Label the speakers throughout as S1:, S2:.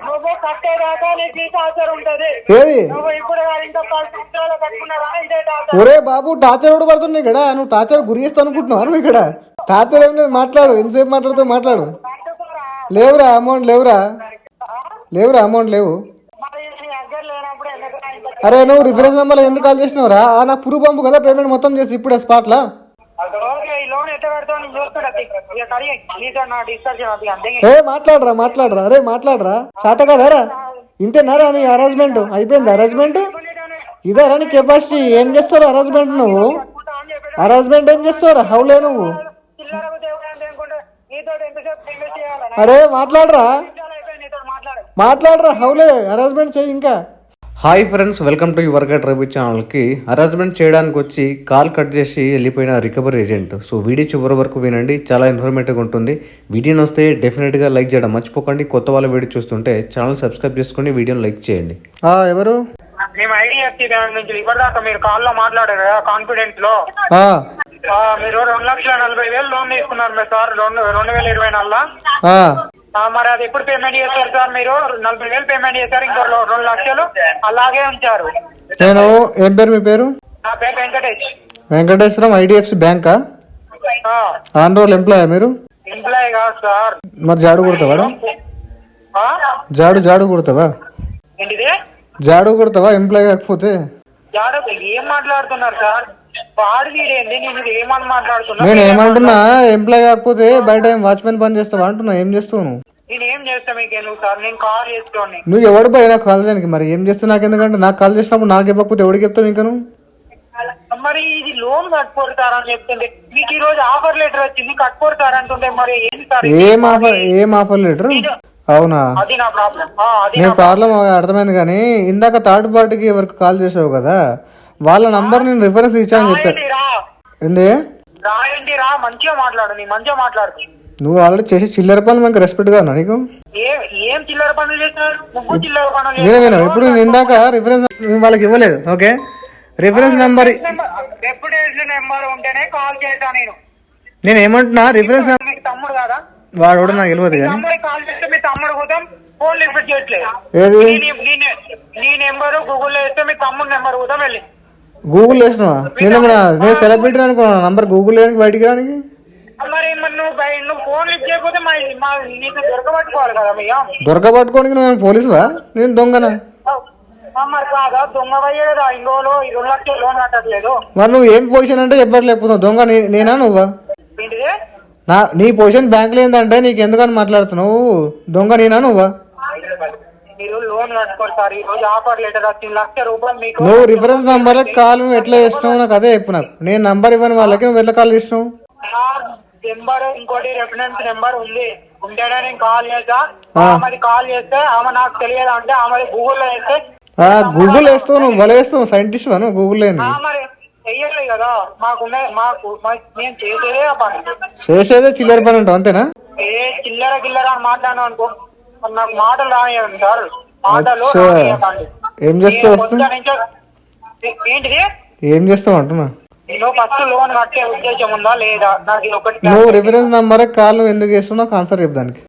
S1: నువ్వు కట్టేదాకా నీకు ఈ టార్చర్ ఉంటది.
S2: ఏది
S1: నువ్వు ఇప్పుడు ఇంకా 10 సంవత్సరాలు కట్టుకున్నావా ఇదే టార్చర్.
S2: ఒరే బాబు టార్చర్ కూడా పడుతున్నాయి ఇక్కడ. నువ్వు టార్చర్ గురి చేస్తా అనుకుంటున్నావు నువ్వు ఇక్కడ. టార్చర్ ఏం లేదు, మాట్లాడు. ఎంతసేపు మాట్లాడుతావు మాట్లాడు. లేవురా అమౌంట్, లేవురా అమౌంట్ లేవు.
S1: మరి నీ దగ్గర లేనప్పుడు ఎందుకు నా ఇంత
S2: అరే నువ్వు రిఫరెన్స్ నెంబర్ ఎందుకు కాల్ చేసినావురా? నాకు ప్రూఫ్ పంపు కదా, పేమెంట్ మొత్తం చేసి ఇప్పుడే స్పాట్లా.
S1: ఓకే ఈ లోన్ ఎట్లా పెడతావు నేను చూస్తున్నా. ఇక కడిగి నీతో నా డిస్కషన్ అది అంతే.
S2: మాట్లాడరా అరే మాట్లాడరా. చేత కదారా? ఇంతేనారా నీ అరేంజ్మెంట్? అయిపోయింది అరేంజ్మెంట్? ఇదేరా నీ కెపాసిటీ? ఏం చేస్తావు అరేంజ్మెంట్? నువ్వు అరేంజ్మెంట్ ఏం చేస్తావురా? హౌలే నువ్వు.
S1: చిల్లరకు దేవుడు అంటే అనుకుంటే నీతో ఎంతసేపు ఇన్వెస్ట్ చేయాలి.
S2: అరే మాట్లాడరా
S1: నీతో మాట్లాడు.
S2: మాట్లాడరా హౌలే అరేంజ్మెంట్ చేయి ఇంకా. Hi friends, welcome to your గట్ రవి ఛానల్కి. అరేంజ్మెంట్ చేయడానికి వచ్చి కాల్ కట్ చేసి వెళ్ళిపోయిన రికవరీ ఏజెంట్. సో వీడియో చివరి వరకు వినండి, చాలా ఇన్ఫర్మేటివ్గా ఉంటుంది. వీడియోని వస్తే డెఫినెట్గా లైక్ చేయడం మర్చిపోకండి. కొత్త వాళ్ళ వీడియో చూస్తుంటే ఛానల్ సబ్స్క్రైబ్ చేసుకొని వీడియోని లైక్ చేయండి. ఎవరు?
S1: మేము ఐడిఎఫ్సి బ్యాంక్ నుంచి ఇప్పటిదాకా మీరు కాల్లో మాట్లాడారు కదా కాన్ఫిడెన్స్ లో. మీరు 2,40,000 లోన్ తీసుకున్నారు మీరు సార్ 2024. మరి అది ఎప్పుడు పేమెంట్ చేస్తారు సార్? మీరు 40,000 పేమెంట్ చేశారు, ఇంకో 2 లక్షలు అలాగే ఉంచారు.
S2: నేను ఏం పేరు? మీ పేరు?
S1: నా పేరు వెంకటేష్.
S2: వెంకటేశ్వరం, ఐడిఎఫ్సి బ్యాంకా? ఆన్ రోల్ ఎంప్లాయా మీరు?
S1: ఎంప్లాయీ కాదు సార్.
S2: మరి జాడు కొడతావా? జాడు కొడతావా?
S1: ఏంటిది?
S2: జాడు కొడతావా ఎంప్లాయీ కాకపోతే?
S1: జాడు ఏం మాట్లాడుతున్నారు సార్? వాడు వీడేంది? నేను ఏమని మాట్లాడుతున్నా?
S2: నేను ఏమంటున్నా, ఎంప్లాయీ కాకపోతే బయట ఏం వాచ్మెన్ పని చేస్తావా అంటున్నా. ఏం చేస్తావు నువ్వు?
S1: నేను ఏం చేస్తా మీకేను సార్? నేను కాల్ చేసుకోండి.
S2: నువ్వు ఎవడు పోయి నాకు కాల్ చేయడానికి? మరి ఏం చేస్తావు నాకు? ఎందుకంటే నాకు కాల్ చేసినప్పుడు నాకు ఇవ్వకపోతే ఎవడికి చెప్తావు ఇంకా నువ్వు?
S1: మరి ఇది లోన్ కట్టుకొడతారని చెప్తుంటే మీకు ఈ రోజు ఆఫర్ లెటర్ వచ్చింది కట్టుకొడతారంటుంటే మరి ఏంటి సార్?
S2: ఏం ఆఫర్ లెటర్? అవునా?
S1: అది నా ప్రాబ్లం.
S2: నేను ప్రాబ్లం అర్థమైంది. కానీ ఇందాక థర్డ్ పార్టీకి ఎవరికి కాల్ చేసావు కదా, వాళ్ళ నంబర్ నేను రిఫరెన్స్ ఇచ్చాను చెప్పాను. ఏంది
S1: రాయండి రా, మంచిగా మాట్లాడు. నీ మంచిగా మాట్లాడు.
S2: నువ్వు ఆల్రెడీ చేసి చిల్లర పనులు మనకి రెస్పెక్ట్ గా నీకు?
S1: ఏం చిల్లర పనులు చేస్తున్నారు? ముగ్గురు చిల్లర పనులు.
S2: ఇప్పుడు నేను ఇందాక రిఫరెన్స్ వాళ్ళకి ఇవ్వలేదు. Okay, reference number
S1: deputation number ఉంటేనే కాల్ చేస్తా నేను.
S2: నేను ఏమంటున్నా, రిఫరెన్స్
S1: మీకు తమ్ముడు కదా?
S2: వాడు కూడా నాకు తెలియదు కానీ
S1: తమ్ముడు కాల్ చేస్తే మీ తమ్ముడు పోతాం ఫోన్ లిఫ్ట్ చేయట్లేదు. నీ నెంబర్ గూగుల్లో వేస్తే మీ తమ్ముడు నెంబర్ పోతాం వెళ్ళి.
S2: గూగుల్ వేసినావా? నేను సెలబ్రిటీ అనుకున్నా నంబర్ గూగుల్ వేయడానికి బయటికి రానికి.
S1: మరి నువ్వు ఫోన్ లిఫ్ట్ చేయకపోతే నీకు దొరకబట్టుకోవాలి కదా మీయా?
S2: దొరకబట్టుకోనికి నువ్వు పోలీసువా? నేను దొంగనా?
S1: మరి కాదా దొంగ అయ్యేదా? ఇంకోలో 2 లక్షలు లోన్ కట్టట్లేదు.
S2: మరి నువ్వు ఏం పొజిషన్ అంటే చెప్పట్లేకపోతున్నావు? దొంగ నేనా నువ్వా?
S1: ఏంటిది?
S2: నీ పొజిషన్ బ్యాంక్ లో ఏంటంటే నీకు ఎందుకని మాట్లాడుతున్నావు? దొంగ నేనా నువ్వా?
S1: మీరు లోన్ కట్టుకోరు సార్. ఈ రోజు ఆఫర్ లెటర్ వచ్చింది, 1,00,000 రూపాయలు మీకు.
S2: నువ్వు రిఫరెన్స్ నంబర్ కాల్ ఎట్లా చేస్తున్నావు నాకు అదే చెప్పు. నేను నంబర్ ఇవ్వని వాళ్ళకి నువ్వు ఎట్లా కాల్ చేసినావు?
S1: నెంబర్ ఇంకోటి రెఫరెన్స్ నెంబర్ ఉంది ఉంటేనే నేను కాల్ చేస్తా. ఆమెది కాల్ చేస్తే ఆమె నాకు తెలియదు అంటే ఆమె గూగుల్లో వేస్తే
S2: గూగుల్ వేస్తావు. నువ్వు వల వేస్తావు, సైంటిస్ట్ వా నువ్వు? గూగుల్
S1: మరి చెయ్యలేదు కదా మాకు నేను చేసేదే పని.
S2: చేసేదే చిల్లర పని ఉంటావు అంతేనా?
S1: చిల్లర గిల్లర అని మాట్లాడినా అనుకో, నాకు మాటలు రానివ్వండి సార్. మాటలు
S2: ఏం చేస్తావు? వస్తా
S1: ఏంటిది?
S2: ఏం చేస్తావు అంటున్నా.
S1: నేను ఫస్ట్ లోన్ కట్టే ఉద్దేశం ఉందా లేదా నాకు ఒకటి.
S2: నువ్వు రిఫరెన్స్ నంబర్ కాల్ నువ్వు ఎందుకు చేస్తున్నావు నాకు ఆన్సర్ చెప్పడానికి.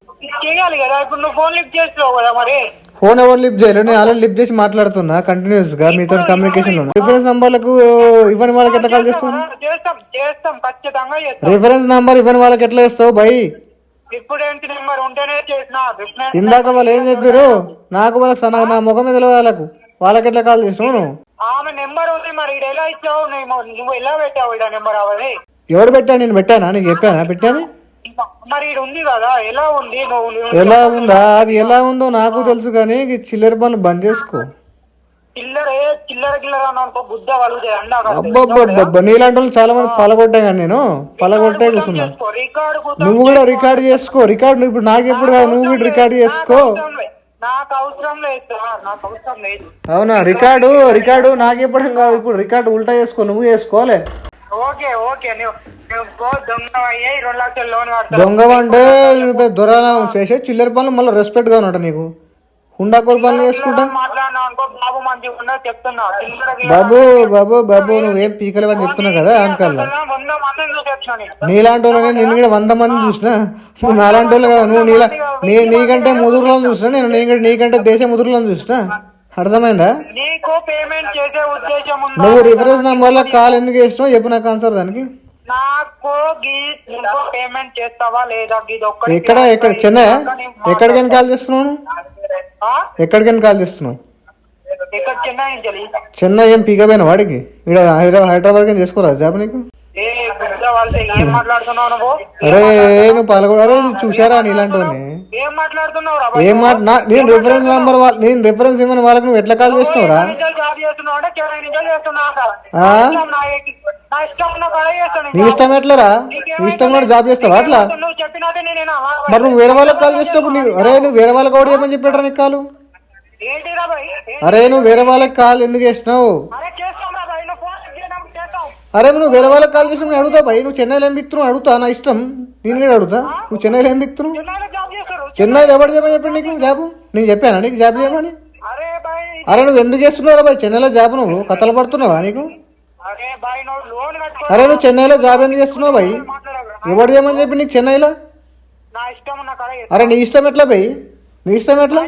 S1: చేయాలి కదా. ఇప్పుడు నువ్వు ఫోన్ లిఫ్ట్ చేస్తున్నావు కదా, మరి
S2: ఫోన్ ఎవరు లిఫ్ట్ చేయలేదు? నేను ఆల్రెడీ లిఫ్ట్ చేసి మాట్లాడుతున్నా కంటిన్యూస్ గా మీతో కమ్యూనికేషన్ లో. రిఫరెన్స్ నంబర్లకు ఇవ్వని వాళ్ళకి ఎట్లా కాల్ చేస్తావు?
S1: చేస్తాం ఖచ్చితంగా.
S2: రిఫరెన్స్ నంబర్ ఇవ్వని వాళ్ళకి ఎట్లా చేస్తావు బై?
S1: స్టూడెంట్ నెంబర్ ఉంటేనే చేసిన.
S2: ఇందాక వాళ్ళు ఏం చెప్పారు నాకు? వాళ్ళకి నా ముఖం మీద వాళ్ళకి ఎట్లా కాల్ చేస్తావు నువ్వు?
S1: ఆమె నెంబర్ ఉంది, మరి ఎలా ఇచ్చావు? నువ్వు ఎలా పెట్టావు ఇడ నెంబర్? అవది
S2: ఎవరు పెట్టాను? నేను పెట్టానా? నీకు చెప్పానా పెట్టాను?
S1: మరి ఇది ఉంది కదా, ఎలా ఉంది?
S2: ఎలా ఉందా? అది ఎలా ఉందో నాకు తెలుసు, కానీ చిల్లర పనులు బంద్ చేసుకో.
S1: చిల్లర గిల్లర అనుకో బుద్ధ వాళ్ళు.
S2: అబ్బబ్బబ్బబ్బ, నీలాంటి వాళ్ళు చాలా మంది పలగొట్టే కానీ నేను పలగొట్టే కూర్చున్నా. నువ్వు కూడా రికార్డ్ చేసుకో. రికార్డు ఇప్పుడు నాకు ఎప్పుడు కాదు, నువ్వు కూడా రికార్డ్ చేసుకో.
S1: నాకు అవసరం లేదు, నాకు అవసరం లేదు.
S2: అవునా? రికార్డు నాకు ఎప్పడం కాదు, ఇప్పుడు రికార్డు ఉల్టా చేసుకో. నువ్వు చేసుకోలే.
S1: Okay okay.
S2: దొంగ అంటే దొర చేసే చిల్లర పనులు మళ్ళీ రెస్పెక్ట్ గా ఉంటా నీకు. హుండాకోర్ పనులు చేసుకుంటా.
S1: మాట్లాడినా అనుకో బాబు మంచిగా ఉన్నా చెప్తున్నా.
S2: బాబు బాబు బాబు నువ్వేం పీకలేవని చెప్తున్నావు కదా అంకల్.
S1: 100 మందిని చూసొచ్చినా నేను.
S2: నీలాంటి వాళ్ళు నేను కూడా 100 మంది చూసినా. నువ్వు నాలాంటి వాళ్ళు కదా. నువ్వు నీకంటే ముదురులో చూసినా నేను. నీకంటే దేశ ముదురులో చూసినా. అర్థమైందా?
S1: నీకు పేమెంట్ చేసే ఉద్దేశం ఉందా?
S2: నువ్వు రిఫరెన్స్ నంబర్ లో కాల్ ఎందుకు వేసినావు చెప్పు నాకు ఆన్సర్ దానికి.
S1: నాకు నువ్వు పేమెంట్ చేస్తావా లేదా?
S2: ఎక్కడ చెన్నై? ఎక్కడికైనా కాల్ చేస్తున్నావు? ఎక్కడికైనా కాల్ చేస్తున్నావు?
S1: ఇక్కడ చెన్నై నుంచి.
S2: చెన్నై ఏం పీకపోయినా వాడికి? ఇక్కడ హైదరాబాద్ కానీ చేసుకోరా జాబ్ నీకు?
S1: ఏం మాట్లాడుతున్నావు నువ్వు?
S2: అరే నువ్వు పాల్గొ. అరే చూసారా నీలాంటి
S1: ఏం మాట్లాడుతున్నావు?
S2: నేను రిఫరెన్స్ నంబర్ నేను రిఫరెన్స్ ఇవ్వని వాళ్ళకి నువ్వు ఎట్లా కాల్ చేస్తున్నావురా? నీ ఇష్టం ఎట్లరా? నీ ఇష్టం కూడా జాబ్ చేస్తావా అట్లా? మరి నువ్వు వేరే వాళ్ళకి కాల్ చేసేటప్పుడు నీకు అరే నువ్వు వేరే వాళ్ళకి కూడా చెప్పని చెప్పాడు నీకు కాలు. అరే నువ్వు వేరే వాళ్ళకి కాల్ ఎందుకు చేసినావు? అరే నువ్వు వేరే వాళ్ళకి కాల్ చేసినా నేను అడుగుతా భయ్. నువ్వు చెన్నైలో ఏం బిక్తున్నావు అడుగుతా. నా ఇష్టం, నేను కూడా అడుగుతా. నువ్వు చెన్నైలో ఏం బిక్తున్నావు? చెన్నైలో ఎవరు చెప్పని చెప్పండి నీకు జాబు? నేను చెప్పానా నీకు జాబ్ చేయమని? అరే నువ్వు ఎందుకు చేస్తున్నారా బాయ్ చెన్నైలో జాబ్? నువ్వు కథలు పడుతున్నావా నీకు? అరే నువ్వు చెన్నైలో జాబ్ ఎందుకు చేస్తున్నావు బాయ్? ఎవరు చేయమని చెప్పి నీకు చెన్నైలో? అరే నీ ఇష్టం ఎట్లా బాయ్? నీ ఇష్టం ఎట్లా?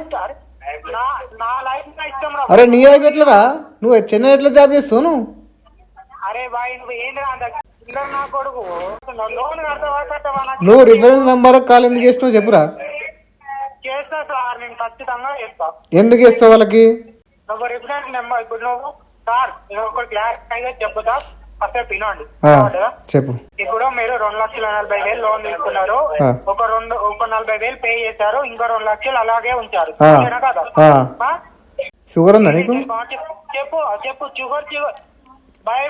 S2: అరే నీ లైఫ్ ఎట్లరా? నువ్వు చెన్నై ఎట్లా జాబ్ చేస్తావు నువ్వు? నువ్వు రిఫరెన్స్ నంబర్ కాల్ ఎందుకు చేస్తావు చెప్పురా? ఎందుకు ఇస్తావు వాళ్ళకి? చెప్పు.
S1: ఇప్పుడు మీరు 2,40,000 లోన్ తీసుకున్నారు. ఒక 40,000 పే చేశారు. ఇంకా 2 లక్షలు అలాగే ఉంచారు.
S2: షుగర్ ఉందా నీకు?
S1: చెప్పు చెప్పు. షుగర్ భయ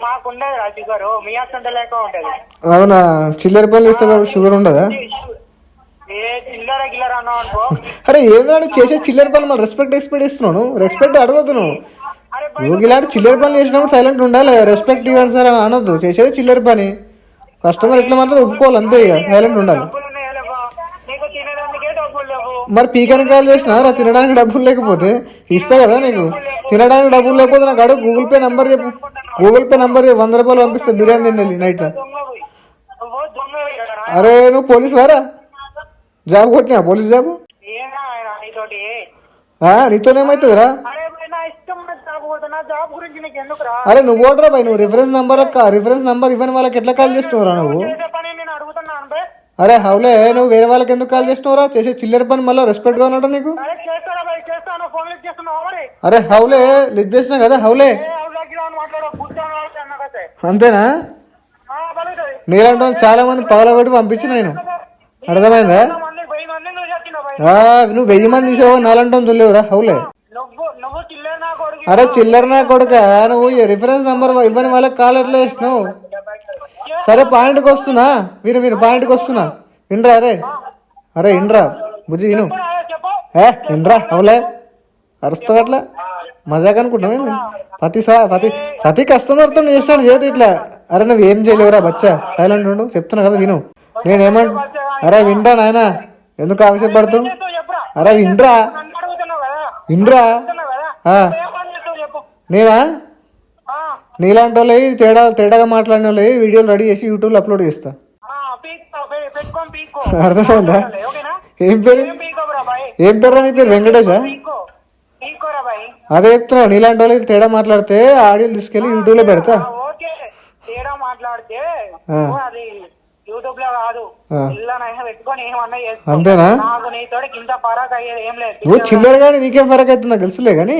S1: మాకుండదు రా షుగర్. మీ అసంటే లేక ఉంటది.
S2: అవునా? చిల్లర పనులు ఇస్తా షుగర్ ఉండదా?
S1: చిల్లర గిల్లర అన్నావు అనుకో.
S2: అరే ఏంద్రా నువ్వు చేసే చిల్లర పనులు మళ్ళీ రెస్పెక్ట్ ఇస్తున్నాను. రెస్పెక్ట్ అడగద్దు నువ్వు. నువ్వు ఇలాంటి చిల్లర పనులు చేసినప్పుడు సైలెంట్ ఉండాలి. రెస్పెక్ట్ ఇవ్వండి సార్ అని అనొద్దు. చేసేది చిల్లర పని. కస్టమర్ ఎట్లా మాత్రం ఒప్పుకోవాలి అంతే. ఇక సైలెంట్ ఉండాలి. మరి పీకని కాల్ చేసినా రా తినడానికి డబ్బులు లేకపోతే ఇస్తా కదా నీకు. తినడానికి డబ్బులు లేకపోతే నాకు అడుగు. గూగుల్ పే నంబర్ చెప్పు. గూగుల్ పే నంబర్ 100 రూపాయలు పంపిస్తే బిర్యానీ తినాలి నైట్ లో. అరే నువ్వు పోలీస్ వారా? జాబ్ కొట్టినా పోలీస్ జాబ్? నీతోనేమవుతుందిరా? అరే నువ్వు ఓడరా బాయ్. నువ్వు రిఫరెన్స్ నంబర్ ఇవ్వని వాళ్ళకి ఎట్లా కాల్ చేస్తున్నావురా నువ్వు? అరే హౌలే నువ్వు వేరే వాళ్ళకి ఎందుకు కాల్ చేస్తున్నావురా? చేసే చిల్లర పని మళ్ళీ రెస్పెక్ట్ గా ఉన్నాడు నీకు? అరే హౌలే లిఫ్ట్ చేసినా కదా హౌలే. అంతేనా? నీలాంటి చాలా మంది పగలగొట్టి పంపించిన నేను. అర్థమైందా? నువ్వు 1000 మంది చూసావు. నాలంటం చూడలేవురా హౌలే. అరే చిల్లర నా కొడుక నువ్వు రిఫరెన్స్ నంబర్ ఇవ్వని వాళ్ళకి కాల్ ఎట్లా చేసినావు? సరే పాయింట్కి వస్తున్నా. వీరు పాయింట్కి వస్తున్నా. ఇండ్రా. అరే ఇండ్రా బుజ్జి విను. ఇండ్రా అవులే అరుస్తావు అట్లా మజాక్ అనుకుంటున్నావు. ప్రతి కస్టమర్తో చేస్తాడు చేతి ఇట్లా. అరే నువ్వు ఏం చేయలేవురా బచ్చా. సైలెంట్ ఉండు చెప్తున్నా కదా విను. అరే వింటా నాయన ఎందుకు ఆవేశపడుతావు? అరే విండ్రా. నేనా? నీలాంటి వాళ్ళు తేడాగా మాట్లాడిన వాళ్ళు వీడియోలు రెడీ చేసి యూట్యూబ్లో అప్లోడ్ చేస్తా. అర్థమైందా? ఏం పేరు నీ పేరు? వెంకటేశా? అదే చెప్తున్నా. నీలాంటి వాళ్ళు తేడా మాట్లాడితే ఆడియోలు తీసుకెళ్లి యూట్యూబ్ లో పెడతా. అంతేనా? నువ్వు చిల్లర గానీ నీకేం ఫరక్ అవుతుందా? తెలుసులే గాని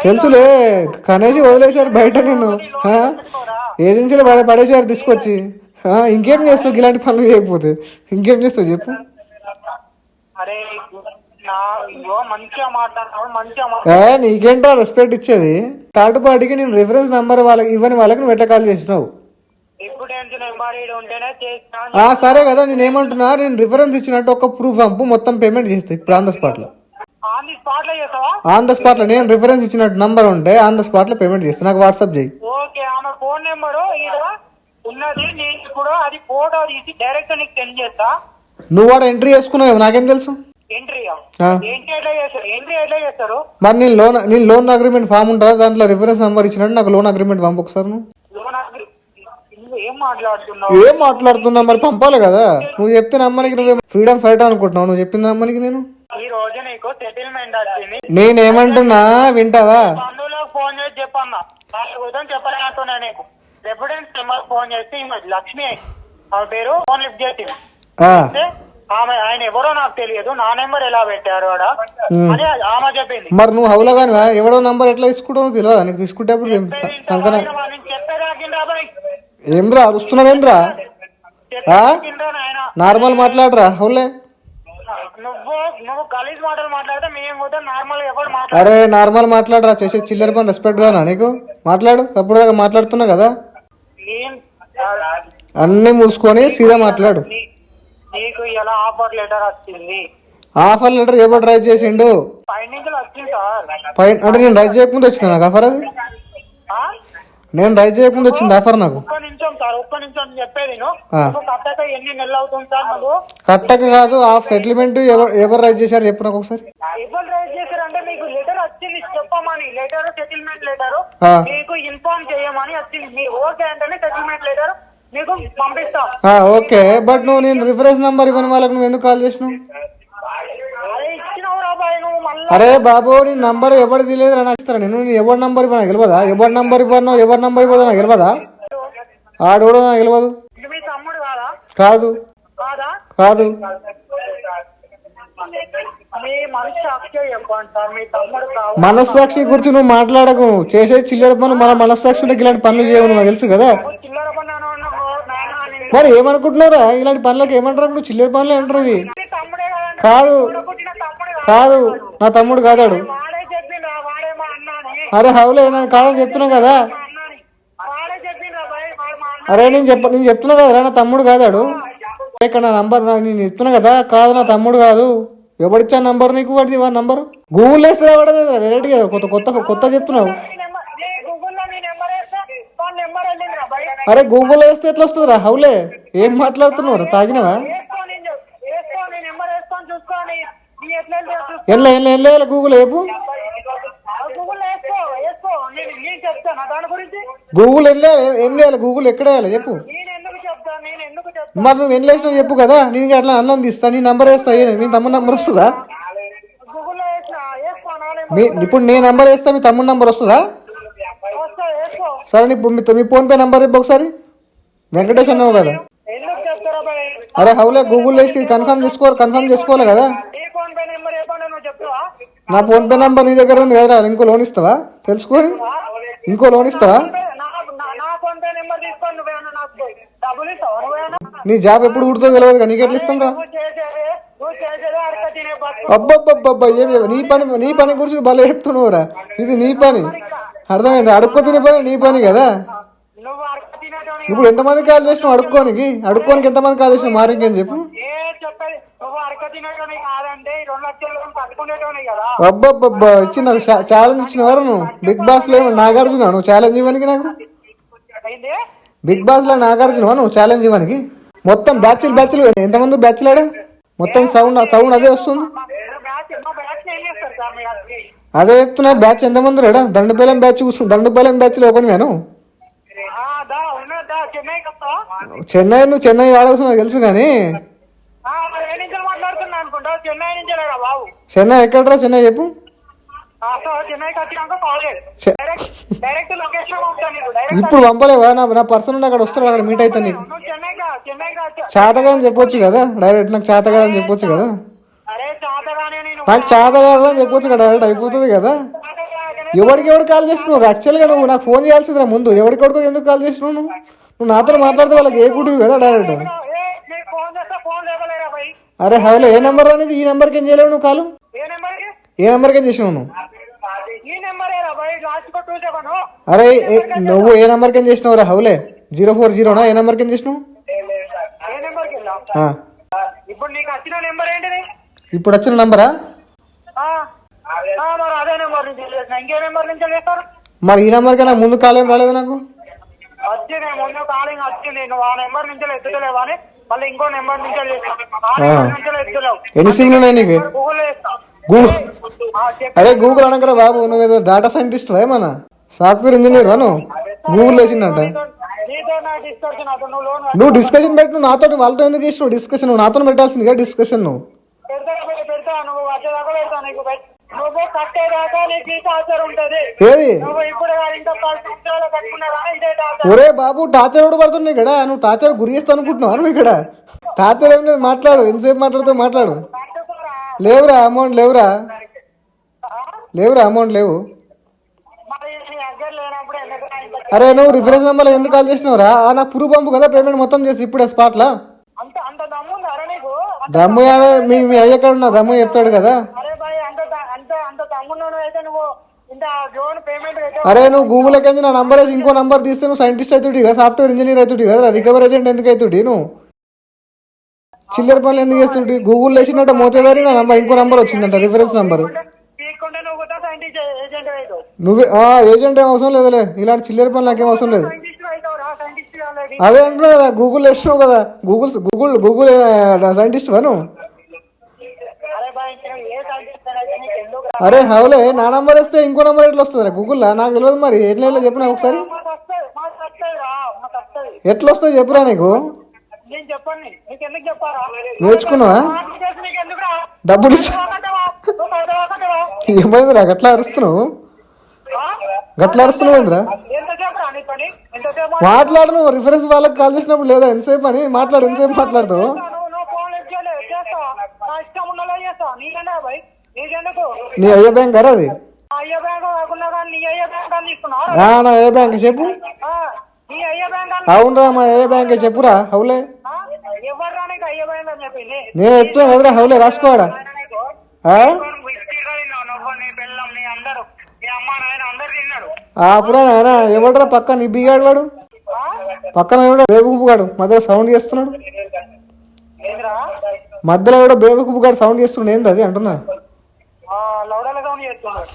S2: తెలుసులే. కనేసి వదిలేశారు బయట. నేను ఏజెన్సీలో పడేసారు తీసుకొచ్చి. ఇంకేం చేస్తావు? ఇలాంటి పనులు చేయకపోతే ఇంకేం చేస్తావు చెప్పు. నీకేంటో రెస్పెక్ట్ ఇచ్చేది. థర్డ్ పార్టీకి నేను రిఫరెన్స్ నంబర్ వాళ్ళకి ఇవ్వని వాళ్ళకి నువ్వు ఎట్లా కాల్ చేసినావు? సరే కదా నేనేమంటున్నా, నేను రిఫరెన్స్ ఇచ్చినట్టు ఒక ప్రూఫ్ పంపు, మొత్తం పేమెంట్ చేస్తా ఇప్పుడు ఆన్ ద స్పాట్ లో. నేను రిఫరెన్స్ ఇచ్చినట్టు నంబర్ ఉంటే ఆన్ ద స్పాట్ లో పేమెంట్ చేస్తా. నాకు వాట్సాప్ చేయి. నువ్వు వాడు ఎంట్రీ చేసుకున్నావు నాకేం తెలుసు?
S1: ఏంటి ఎట్లా చేస్తారు? ఏంటి ఎట్లా చేస్తారు?
S2: మరి నేను లోన్ అగ్రిమెంట్ ఫామ్ ఉంటుందా, దాంట్లో రిఫరెన్స్ నెంబర్ ఇచ్చినట్టు నాకు లోన్ అగ్రిమెంట్ పంపు ఒకసారి.
S1: ఏం మాట్లాడుతున్నావు?
S2: ఏం మాట్లాడుతున్నా మరి పంపాలి కదా. నువ్వు చెప్తే నమ్మనికి నువ్వే ఫ్రీడమ్ ఫైటర్ అనుకుంటున్నావు. నువ్వు చెప్పింది నమ్మనికి నేను
S1: ఈ రోజు నీకు సెటిల్మెంట్ వచ్చింది.
S2: నేనేమంటున్నా వింటావా?
S1: బంధువులకు ఫోన్ చేసి చెప్పన్నా, చెప్పలేనంటున్నా. నీకు రెఫరెన్స్ నెంబర్ ఫోన్ చేసి లక్ష్మి ఆమె పేరు ఫోన్ లిఫ్ట్ చేసింది. ఆమె ఆయన ఎవరో నాకు తెలియదు, నా నెంబర్ ఎలా పెట్టారు అని ఆమె చెప్పింది.
S2: మరి నువ్వు హౌలా కానీ ఎవడో నంబర్ ఎట్లా తీసుకుంటావు తెలియదా నీకు? తీసుకుంటేప్పుడు ఏమ్రా అరుస్తున్నావేంద్రా? నార్మల్ మాట్లాడరా హౌలే.
S1: నువ్వు గలీజ్ మాటలు మాట్లాడితే మేము కూడా నార్మల్ ఎవరు
S2: అరే నార్మల్ మాట్లాడరా. చేసే చిల్లర పని రెస్పెక్ట్ గానా నీకు? మాట్లాడు. తప్పుడు దాకా మాట్లాడుతున్నా కదా, అన్ని మూసుకొని సీదా మాట్లాడు.
S1: నీకు ఎలా ఆఫర్ లెటర్ వచ్చింది?
S2: ఆఫర్ లెటర్ ఎవరు రైజ్ చేసిండు?
S1: పైనుంచి వచ్చింది సార్.
S2: అంటే నేను రైజ్ చేయకుండా వచ్చింది నాకు ఆఫర్. అది నేను రైజ్ చేయకుండా వచ్చింది ఆఫర్ నాకు.
S1: ఒక్క నిమిషం సార్, ఒక్క నిమిషం చెప్పేది. కట్టక ఎన్ని నెలలు అవుతుంది సార్? నువ్వు
S2: కట్టక కాదు, ఆ సెటిల్మెంట్ ఎవరు రైజ్ చేశారు చెప్పు నాకు ఒకసారి.
S1: ఎవరు రైజ్ చేశారంటే మీకు లెటర్ వచ్చింది చెప్పమని. లెటర్ సెటిల్మెంట్ లెటర్ మీకు ఇన్ఫార్మ్ చేయమని వచ్చింది. మీ ఓకే అంటేనే సెటిల్మెంట్ లెటర్ మీకు పంపిస్తాం.
S2: ఓకే, బట్ నువ్వు నేను రిఫరెన్స్ నంబర్ ఇవ్వని వాళ్ళకి నువ్వు ఎందుకు కాల్ చేసినావు? అరే బాబు నీ నంబర్ ఎవరు తెలియదు నాకు ఇస్తారా? నేను ఎవరి నంబర్ ఇవ్వనా గెలవదా? ఎవరి నంబర్ ఇవ్వను, ఎవరి నంబర్ ఇవ్వదు నాకు గెలవదా? ఆడోడు నాకు గెలవదు. కాదు కాదు మనస్సాక్షి గురించి నువ్వు మాట్లాడకు. చేసే చిల్లర పనులు మన మనస్సాక్షి ఉంటే ఇలాంటి పనులు చేయవు, నాకు తెలుసు కదా. మరి ఏమనుకుంటున్నారా? ఇలాంటి పనులకు ఏమంటారు? ఇప్పుడు చిల్లర పనులు ఏమంటారు ఇవి? కాదు కాదు, నా తమ్ముడు కాదాడు. అరే హౌలే నేను కాదని చెప్తున్నా కదా. అరే నేను చెప్తున్నా కదా నా తమ్ముడు కాదాడు. నా నంబర్ నేను చెప్తున్నా కదా, కాదు నా తమ్ముడు కాదు. ఎవడిచ్చా నంబర్ నీకు? వాడి నంబర్ గూగుల్ వేస్తే రావడం వెరైటీ కదా, కొత్త చెప్తున్నావు. అరే గూగుల్ వేస్తే ఎట్లా వస్తుందిరా హౌలే? ఏం మాట్లాడుతున్నావు? తాగినవా? ఎట్లా గూగుల్ వేపు. గూగుల్ ఏం చేయాలి? గూగుల్ ఎక్కడ వేయాలి చెప్పు. మరి నువ్వు ఎన్ని వేసినావు చెప్పు కదా. నేను అట్లా అన్నం తీస్తా, నీ నంబర్ వేస్తా. మీ తమ్ముడు నంబర్ వస్తుందా? ఇప్పుడు నీ నంబర్ వేస్తా, మీ తమ్ముడు నంబర్ వస్తుందా? సరే మీ ఫోన్ పే నంబర్ ఇవ్వ ఒకసారి. వెంకటేష్ అన్నావు కదా. అరే హౌలే గూగుల్ వేసి కన్ఫర్మ్ చేసుకోవాలి కదా. నా ఫోన్ పే నంబర్ నీ దగ్గర ఉంది కదా. ఇంకో లోన్ ఇస్తావా తెలుసుకొని? ఇంకో లోన్ ఇస్తావా? నీ జాబ్ ఎప్పుడు ఊడుతో తెలియదు కదా, నీకు ఎట్లా ఇస్తాం రా? అబ్బబ్బబ్బబ్బా నీ పని గురించి భలే చెప్తున్నావురా. ఇది నీ పని అర్థమైంది. అడుక్కో తినే పని నీ పని కదా. ఇప్పుడు ఎంతమంది కాల్ చేసినావు అడుక్కోనికి ఎంతమంది కాల్ చేసినావు? మరి ఇంకేం చెప్పు. అబ్బబ్బబ్బా ఇచ్చి నాకు ఛాలెంజ్ ఇచ్చిన వారు నువ్వు. బిగ్ బాస్ లో నాగార్జున నువ్వు ఛాలెంజ్ ఇవ్వడానికి? నాకు బిగ్ బాస్ లో నాగార్జున నువ్వు ఛాలెంజ్ ఇవ్వడానికి? మొత్తం బ్యాచ్లు ఎంతమంది బ్యాచ్లు ఆడా? మొత్తం సౌండ్ అదే వస్తుంది. అదే చెప్తున్నా. బ్యాచ్ ఎంతమంది రాడా? దండుపాలెం బ్యాచ్ లో ఒకటి నేను. చెన్నై నువ్వు చెన్నై ఆడవుతున్నావు తెలుసు కానీ చెన్నై ఎక్కడరా? చెన్నై చెప్పు. ఇప్పుడు పంపలేవా? నా పర్సన్ అక్కడ వస్తాడు, అక్కడ మీట్ అవుతా. నీకు చేతగా అని చెప్పొచ్చు కదా డైరెక్ట్. నాకు చేత కాదని చెప్పొచ్చు కదా. నాకు చేత కాదు అని చెప్పొచ్చు కదా డైరెక్ట్, అయిపోతుంది కదా. ఎవరికి కాల్ చేస్తున్నావు? యాక్చువల్గా నువ్వు నాకు ఫోన్ చేయాల్సిందిరా ముందు. ఎవరికొడుకో ఎందుకు కాల్ చేసినావు? నువ్వు నాతో మాట్లాడితే వాళ్ళకి ఏ గుడి కదా డైరెక్ట్. అరే హౌలే ఏ నెంబర్ అనేది? ఈ నెంబర్కి ఏం చేయలేవు నువ్వు కాలు? ఏ నెంబర్కి ఏం చేసినావు నువ్వు? అరే నువ్వు ఏ నెంబర్కి ఏం చేసినావు రా హౌలే? 040 ఏ నెంబర్కి ఏం చేసినావు? ఇప్పుడు వచ్చిన నెంబరా? మరి ఈ నెంబర్కి నాకు ముందు కాల్ ఏం రాలేదు నాకు. ఎన్ని సిమ్లు ఉన్నాయి నీకు? గూగుల్
S1: చెప్పు.
S2: అరే గూగుల్ అనకరా బాబు, నువ్వేదో డేటా సైంటిస్ట్ ఏమన్నా సాఫ్ట్వేర్ ఇంజనీర్ నువ్వు గూగుల్ వేసిందంట.
S1: నీతో నా డిస్కషన్ అతను నువ్వు లోన్
S2: నువ్వు డిస్కషన్ పెట్టు నాతో, వాళ్ళతో ఎందుకు ఇష్టం డిస్కషన్? నువ్వు నాతో పెట్టాల్సిందిగా డిస్కషన్. నువ్వు
S1: పెడతా నువ్వు వచ్చేదాకా పెడతా నీకు నువ్వు కట్టేదాకా నీకు ఈ టార్చర్ ఉంటది.
S2: ఏది
S1: నువ్వు ఇప్పుడు ఇంకా 10 సంవత్సరాలు కట్టుకున్నా కానీ ఇదే టార్చర్.
S2: ఒరే బాబు టార్చర్ కూడా పడుతున్నాయి ఇక్కడ, నువ్వు టార్చర్ గురి చేస్తా అనుకుంటున్నావు నువ్వు ఇక్కడ? టార్చర్ ఏం లేదు, మాట్లాడు, ఎంతసేపు మాట్లాడుతావు మాట్లాడు. లేవురా అమౌంట్, లేవురా అమౌంట్ లేవు.
S1: మరి నీ దగ్గర లేనప్పుడు ఎందుకు ఇంత
S2: అరే నువ్వు రిఫరెన్స్ నెంబర్ ఎందుకు కాల్ చేసినావురా? నాకు ప్రూఫ్ పంపు కదా, పేమెంట్ మొత్తం చేసి ఇప్పుడే స్పాట్లా.
S1: అంత అంత దమ్ము ఉందా అరే నీకు?
S2: దమ్ము మీ అయ్యక్కడ ఉన్నా దమ్ము చెప్తాడు కదా.
S1: అరే బాయ్ అంత దమ్మున్నాను అయితే నువ్వు ఇంత లోన్ పేమెంట్
S2: అరే నువ్వు గూగుల్ ఎక్కించి నా నంబర్ వేసి ఇంకో నంబర్ తీస్తే నువ్వు సైంటిస్ట్ అవుతుంది కదా, సాఫ్ట్వేర్ ఇంజనీర్ అవుతుంది కదా, రికవర్ ఏజెంట్ ఎందుకు అవుతుంది? నువ్వు చిల్లర పనులు ఎందుకు చేస్తుంటే? గూగుల్ వేసినట్టు మోతేవారి నా నంబర్ ఇంకో నంబర్ వచ్చిందంట, రిఫరెన్స్ నంబర్.
S1: తీసుకుంటే నువ్వు కూడా సైంటిస్ట్ ఏజెంట్ అవుతావు.
S2: నువ్వే ఏజెంట్ ఏం అవసరం లేదులే, ఇలాంటి చిల్లర పనులు నాకేం అవసరం లేదు.
S1: సైంటిస్ట్ అవుతావు సైంటిస్ట్ ఆల్రెడీ.
S2: అదే అంటున్నావు కదా, గూగుల్ వేసినావు కదా, గూగుల్ సైంటిస్ట్ వా నువ్వు?
S1: అరే బాయ్ ఏ సైంటిస్ట్ అయితే నీకు ఎందుకు రా?
S2: అరే హౌలే, నా నంబర్ వేస్తే ఇంకో నంబర్ ఎట్లా వస్తుందిరా గూగుల్లో? నాకు తెలియదు మరి, ఎట్లా చెప్పినా ఒకసారి
S1: మాకు వస్తుంది రా మాకు వస్తుంది.
S2: ఎట్లా వస్తుంది చెప్పురా నీకు.
S1: నేను చెప్పండి నీకు ఎందుకు చెప్పారా?
S2: నేర్చుకున్నావా?
S1: నీకు ఎందుకు రా?
S2: డబ్బులు ఏమైందిరా గట్లా అరుస్తున్నావు? గట్లా అరుస్తున్నావు ఏంద్రా?
S1: ఎంతసేపు రా నీ పని? ఎంతసేపు
S2: మాట్లాడు, నువ్వు రిఫరెన్స్ వాళ్ళకి కాల్ చేసినప్పుడు లేదా ఎంతసేపు అని మాట్లాడు, ఎంతసేపు మాట్లాడుతావు?
S1: నువ్వు ఫోన్ లిఫ్ట్ చేయలేదు చేస్తావా? నా ఇష్టం ఉన్నలా చేస్తావా? నీకంటే బాయ్ నీకెందుకు?
S2: నీ అయ్యే బ్యాంక్ కదా అది?
S1: అయ్యే బ్యాంక్ కాకుండా కానీ నీ అయ్యే బ్యాంక్ అని తీసుకున్నావు.
S2: నా ఏ బ్యాంక్ చెప్పు.
S1: నీ అయ్యే బ్యాంక్ అని
S2: అవునరా మా ఏ బ్యాంక్ చెప్పురా హౌలే.
S1: ఎవరు రా నీకు అయ్యే బ్యాంక్ అని చెప్పి
S2: నేను ఎత్తున్నా కదరా హౌలే, రాసుకోవాడా?
S1: నువ్వు నీ పిల్లం నీ అందరూ నీ అమ్మ నాయన అందరు తిన్నాడు.
S2: అప్పుడే నాయన ఎవడరా పక్క నీ బిగాడు వాడు? పక్కన ఎవడో బేబుకుగాడు మధ్యలో సౌండ్ చేస్తున్నాడు,
S1: ఏంద్రా
S2: మధ్యలో ఎవడో బేబుకుగాడు సౌండ్ చేస్తున్నాడు, ఏంది అది అంటున్నా?
S1: లౌడల సౌండ్ చేస్తున్నాడు.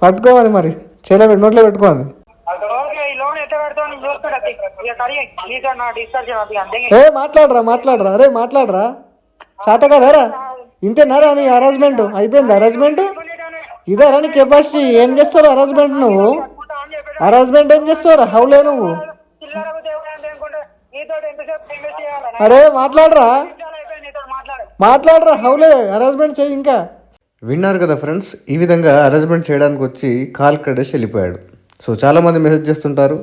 S2: పట్టుకోవాలి మరి, చేలో నోట్లో పెట్టుకోవాలి.
S1: ఓకే ఈ లోన్ ఎట్లా పెడతావు నేను చూస్తాడు. ఇక కడిగి నీతో నా డిస్కషన్ అది అంతే.
S2: మాట్లాడరా అరే మాట్లాడరా, చేత కదరా? ఇంతేనారా నీ అరేంజ్మెంట్ అయిపోయింది? అరేంజ్మెంట్ ఇదేరా నీ కెపాసిటీ? ఏం చేస్తావు అరేంజ్మెంట్? నువ్వు అరేంజ్మెంట్ ఏం చేస్తావురా హౌలే నువ్వు?
S1: చిల్లరకు దేవుడు అనుకుంటే నీతో ఎంతసేపు ఇన్వెస్ట్ చేయాలి?
S2: అరే మాట్లాడరా
S1: నీతో
S2: మాట్లాడరా హౌలే, అరేంజ్మెంట్ చేయి ఇంకా. విన్నారు కదా ఫ్రెండ్స్, ఈ విధంగా అరేంజ్మెంట్ చేయడానికి వచ్చి కాల్ కట్టేసి వెళ్ళిపోయాడు. సో చాలామంది మెసేజ్ చేస్తుంటారు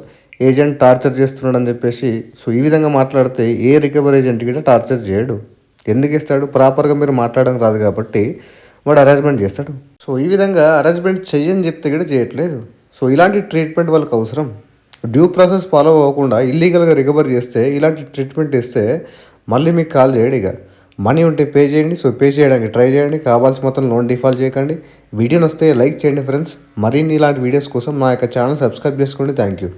S2: ఏజెంట్ టార్చర్ చేస్తున్నాడు అని చెప్పేసి. సో ఈ విధంగా మాట్లాడితే ఏ రికవరీ ఏజెంట్ కూడా టార్చర్ చేయడు. ఎందుకు ఇస్తాడు? ప్రాపర్గా మీరు మాట్లాడడం రాదు కాబట్టి వాడు అరేంజ్మెంట్ చేస్తాడు. సో ఈ విధంగా అరేంజ్మెంట్ చెయ్యని చెప్తే కూడా చేయట్లేదు. సో ఇలాంటి ట్రీట్మెంట్ వాళ్ళకి అవసరం. డ్యూ ప్రాసెస్ ఫాలో అవ్వకుండా ఇల్లీగల్గా రికవర్ చేస్తే, ఇలాంటి ట్రీట్మెంట్ ఇస్తే మళ్ళీ మీకు కాల్ చేయడు. ఇక మనీ ఉంటే పే చేయండి. సో పే చేయడానికి ట్రై చేయండి, కావాల్సిన మొత్తం లోన్ డిఫాల్ట్ చేయకండి. వీడియోని వస్తే లైక్ చేయండి ఫ్రెండ్స్. మరిన్ని ఇలాంటి వీడియోస్ కోసం నా యొక్క ఛానల్ సబ్స్క్రైబ్ చేసుకోండి. Thank you.